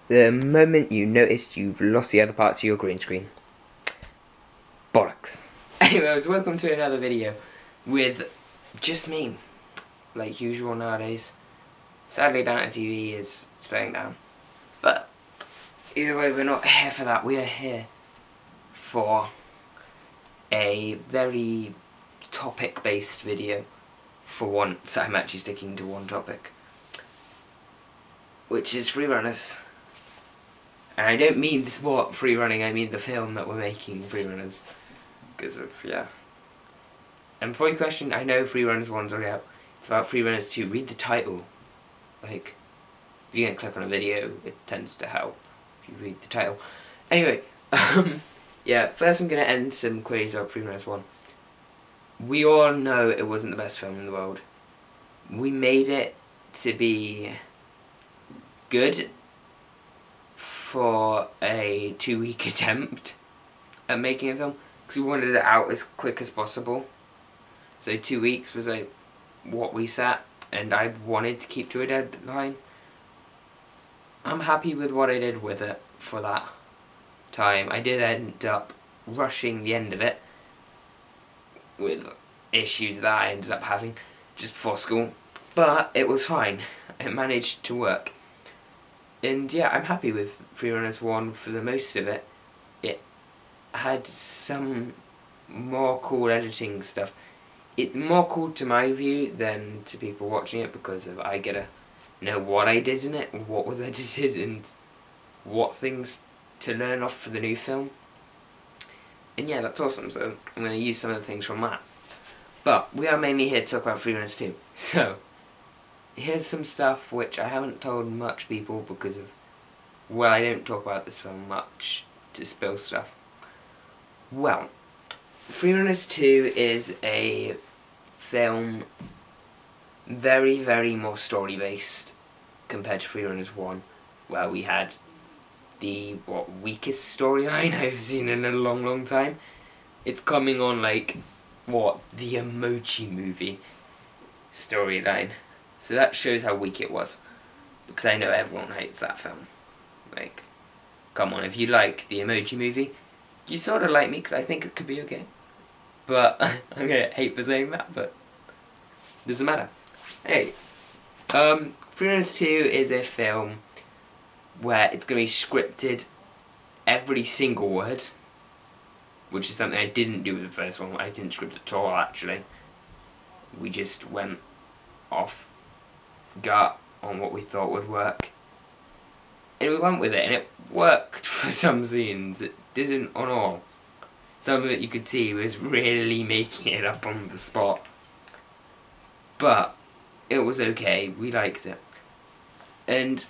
the moment you noticed you've lost the other parts of your green screen. Bollocks. Anyways, welcome to another video with just me, like usual nowadays. Sadly, Banter TV is slowing down, but either way, we're not here for that. We are here for a very topic-based video. For once, I'm actually sticking to one topic, which is FreeRunners. And I don't mean the sport free running, I mean the film that we're making, FreeRunners. Because of, yeah. And before you question, I know FreeRunners 1's already out. It's about FreeRunners 2. Read the title. Like, if you're going to click on a video, it tends to help if you read the title. Anyway, yeah, first I'm going to end some queries about FreeRunners 1. We all know it wasn't the best film in the world. We made it to be good for a 2-week attempt at making a film, because we wanted it out as quick as possible. So 2 weeks was like what we set, and I wanted to keep to a deadline. I'm happy with what I did with it for that time. I did end up rushing the end of it with issues that I ended up having just before school, but it was fine. It managed to work. And yeah, I'm happy with FreeRunners 1 for the most of it. It had some more cool editing stuff. It's more cool to my view than to people watching it, because of I get to know what I did in it, what was edited, and what things to learn off for the new film. And yeah, that's awesome, so I'm going to use some of the things from that. But we are mainly here to talk about FreeRunners 2. So, here's some stuff which I haven't told much people because of, well, I don't talk about this film much to spill stuff. Well, FreeRunners 2 is a film very, very more story based compared to FreeRunners 1, where we had the weakest storyline I've seen in a long, long time. It's coming on like the Emoji Movie storyline. So that shows how weak it was, because I know everyone hates that film. Like, come on, if you like the Emoji Movie, you sort of like me, because I think it could be okay. But I'm gonna hate for saying that, but doesn't matter. Hey, FreeRunners 2 is a film where it's gonna be scripted, every single word, which is something I didn't do with the first one. I didn't script at all, actually. We just went off gut on what we thought would work, and we went with it, and it worked for some scenes. It didn't on all. Some of it you could see was really making it up on the spot, but it was okay. We liked it, and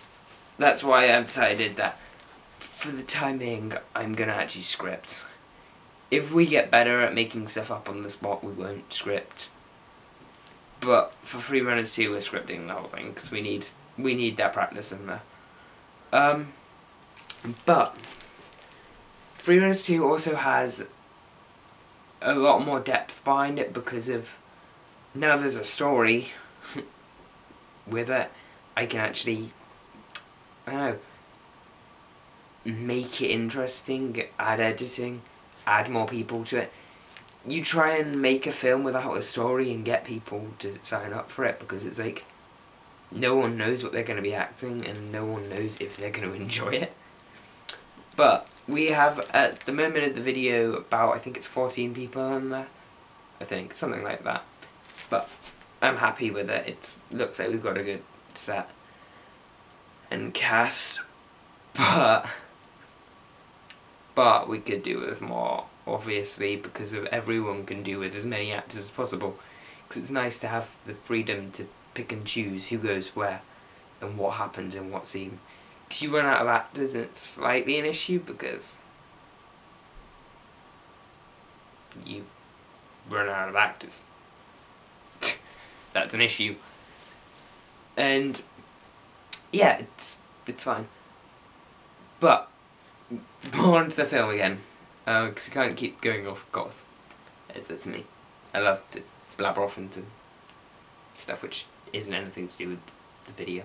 that's why I've decided that for the time being I'm gonna actually script. If we get better at making stuff up on the spot, we won't script. But for FreeRunners 2, we're scripting the whole thing, because we need that practice in there. But FreeRunners 2 also has a lot more depth behind it, because of now there's a story with it. I can actually, I don't know, make it interesting, add editing, add more people to it. You try and make a film without a story and get people to sign up for it, because it's like, no one knows what they're going to be acting, and no one knows if they're going to enjoy it. But we have, at the moment of the video, about, I think it's 14 people in there. I think, something like that. But I'm happy with it. It looks like we've got a good set and cast. But we could do with more, obviously, because of everyone can do with as many actors as possible. Because it's nice to have the freedom to pick and choose who goes where and what happens in what scene. Because you run out of actors, and it's slightly an issue, because you run out of actors. That's an issue. And yeah, it's fine. But more onto the film again, because we can't keep going off course. That's me. I love to blabber off into stuff which isn't anything to do with the video.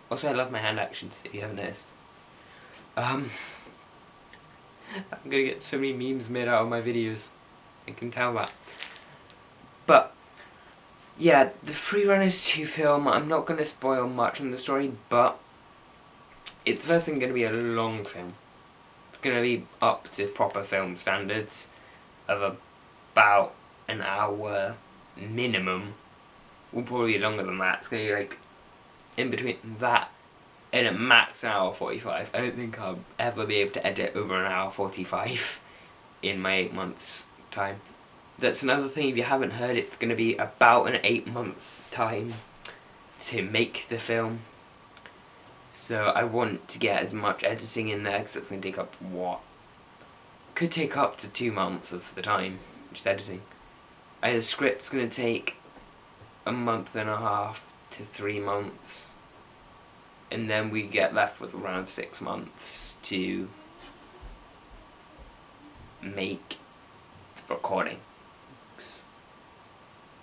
Also, I love my hand actions, if you haven't noticed. I'm gonna get so many memes made out of my videos. I can tell that. But yeah, the FreeRunners 2 film, I'm not gonna spoil much on the story, but it's first thing gonna be a long film. It's gonna be up to proper film standards of about an hour minimum. Will probably be longer than that. It's gonna be like in between that and a max an hour 45. I don't think I'll ever be able to edit over an hour 45 in my 8 months time. That's another thing, if you haven't heard, it's going to be about an 8-month time to make the film. So I want to get as much editing in there, because that's going to take up, what? Could take up to 2 months of the time, just editing. The script's going to take a month and a half to 3 months. And then we get left with around 6 months to make the recording.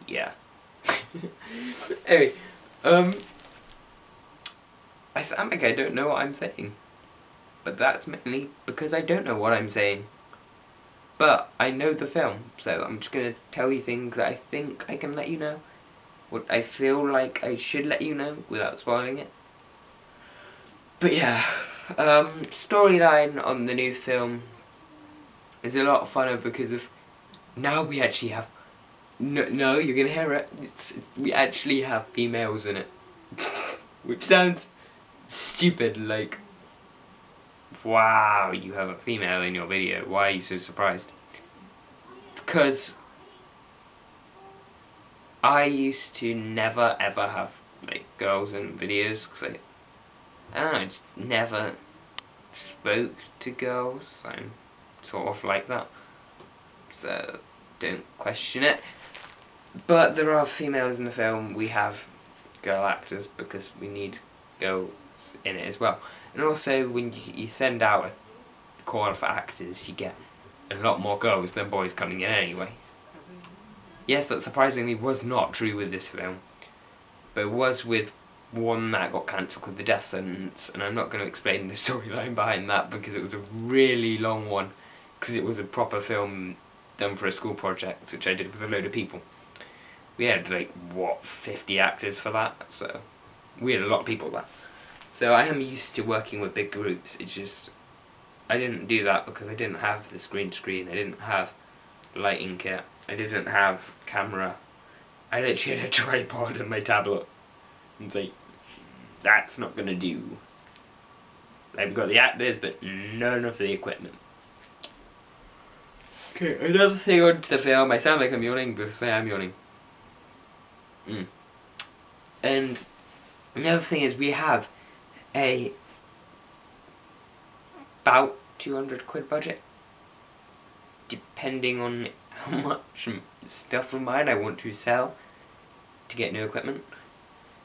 Yeah. Anyway, I sound like I don't know what I'm saying. But that's mainly because I don't know what I'm saying. But I know the film, so I'm just going to tell you things that I think I can let you know. What I feel like I should let you know without spoiling it. But yeah, storyline on the new film is a lot funner because of now we actually have no, you're gonna hear it. We actually have females in it, which sounds stupid. Like, wow, you have a female in your video. Why are you so surprised? Because I used to never ever have like girls in videos because I just never spoke to girls. I'm sort of like that, so don't question it. But there are females in the film. We have girl actors because we need girls in it as well. And also, when you send out a call for actors, you get a lot more girls than boys coming in anyway. Yes, that surprisingly was not true with this film, but it was with one that got cancelled with the death sentence, and I'm not going to explain the storyline behind that because it was a really long one, because it was a proper film done for a school project, which I did with a load of people. We had like, what, 50 actors for that, so we had a lot of people there. So I am used to working with big groups. It's just, I didn't do that because I didn't have the screen, I didn't have lighting kit, I didn't have camera. I literally had a tripod and my tablet. It's like, that's not gonna do. Like, we've got the actors, but none of the equipment. Okay, another thing onto the film. I sound like I'm yawning because I am yawning. And another thing is we have about 200 quid budget, depending on how much stuff of mine I want to sell to get new equipment.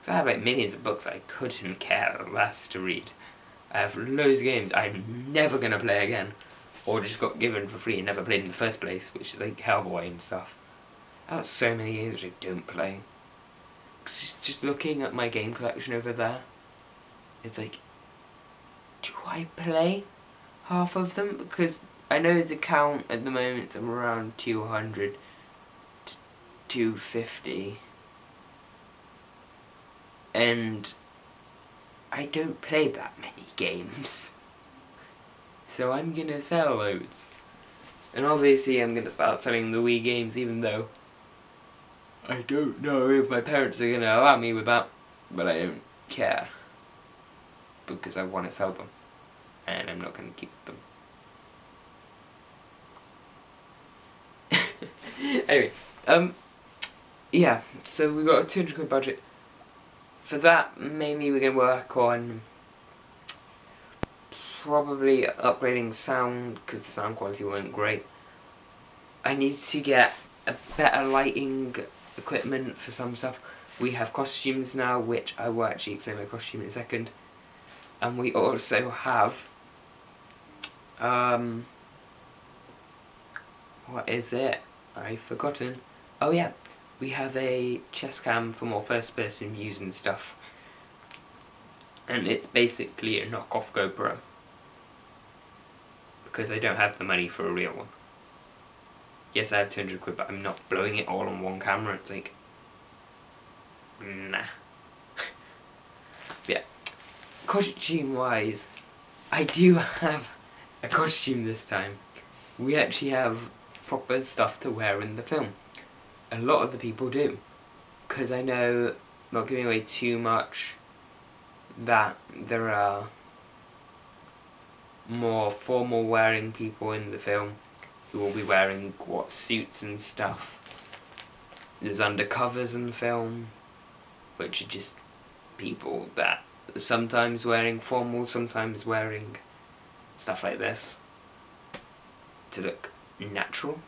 So I have like millions of books I couldn't care less to read. I have loads of games I'm never gonna play again, or just got given for free and never played in the first place, which is like Hellboy and stuff. I have so many games I don't play. Just looking at my game collection over there, it's like, do I play half of them? Because I know the count at the moment I'm around 200 to 250. And I don't play that many games. So I'm gonna sell loads. And obviously I'm gonna start selling the Wii games, even though I don't know if my parents are gonna allow me with that. But I don't care, because I want to sell them. And I'm not gonna keep them. Anyway, yeah, so we got a 200 quid budget. For that, mainly we're going to work on probably upgrading sound, because the sound quality wasn't great. I need to get a better lighting equipment for some stuff. We have costumes now, which I will actually explain my costume in a second. And we also have, what is it? I've forgotten. Oh yeah, we have a chest cam for more first person views and stuff. And it's basically a knockoff GoPro. because I don't have the money for a real one. Yes, I have 200 quid, but I'm not blowing it all on one camera. It's like, nah. Yeah, costume wise, I do have a costume this time. We actually have proper stuff to wear in the film. A lot of the people do, because I know, not giving away too much, that there are more formal wearing people in the film who will be wearing suits and stuff. There's undercovers in the film, which are just people that are sometimes wearing formal, sometimes wearing stuff like this to look natural.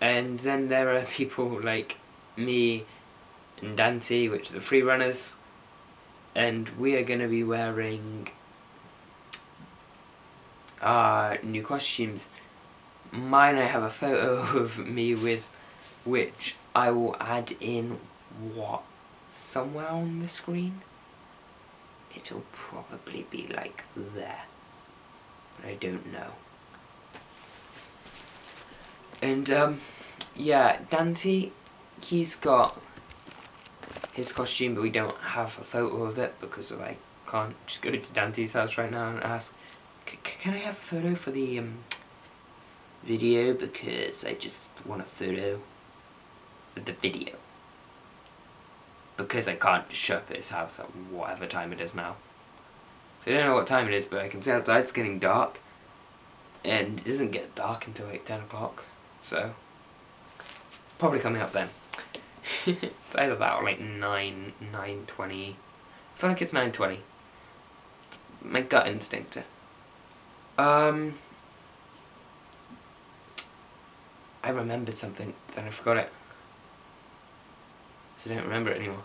And then there are people like me and Dante, which are the FreeRunners, and we are going to be wearing our new costumes. Mine I have a photo of me with, which I will add in somewhere on the screen. It'll probably be like there, but I don't know. And yeah, Dante, he's got his costume, but we don't have a photo of it because I can't just go to Dante's house right now and ask, can I have a photo for the video, because I just want a photo of the video. Because I can't just show up at his house at whatever time it is now. So I don't know what time it is, but I can see outside it's getting dark. And it doesn't get dark until like 10 o'clock. So it's probably coming up then. It's either that or like 9:20. I feel like it's 9:20. My gut instinct. I remembered something, then I forgot it. So I don't remember it anymore.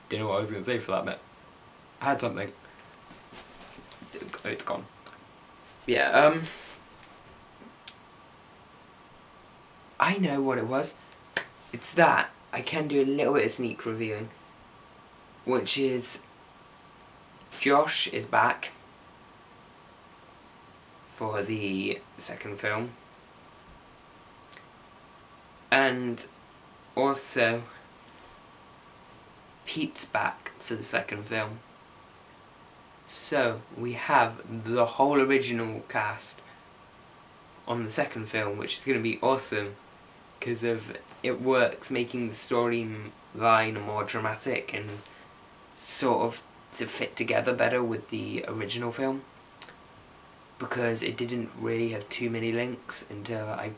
Didn't know what I was going to say for that bit. I had something. It's gone. Yeah, I know what it was. It's that I can do a little bit of sneak revealing, which is Josh is back for the second film, and also Pete's back for the second film. So we have the whole original cast on the second film, which is going to be awesome because of it works making the storyline more dramatic and sort of to fit together better with the original film, because it didn't really have too many links until I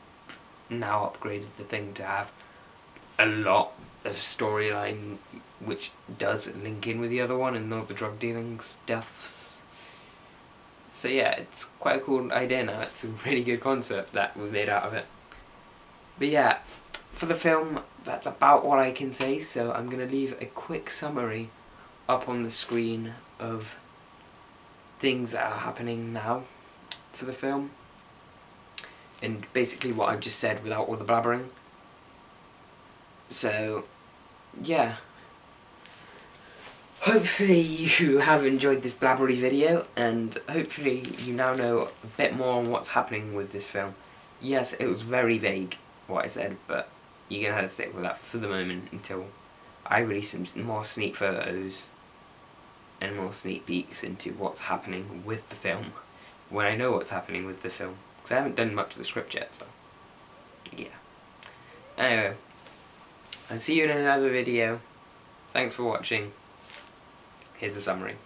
now upgraded the thing to have a lot of storyline which does link in with the other one and all the drug dealing stuff. So yeah, it's quite a cool idea now. It's a really good concept that we made out of it. But yeah, for the film, that's about all I can say, so I'm going to leave a quick summary up on the screen of things that are happening now for the film, and basically what I've just said without all the blabbering. So yeah, hopefully you have enjoyed this blabbery video, and hopefully you now know a bit more on what's happening with this film. Yes, it was very vague what I said, but you're going to have to stick with that for the moment until I release some more sneak photos and more sneak peeks into what's happening with the film when I know what's happening with the film, because I haven't done much of the script yet, so yeah. Anyway, I'll see you in another video. Thanks for watching. Here's a summary.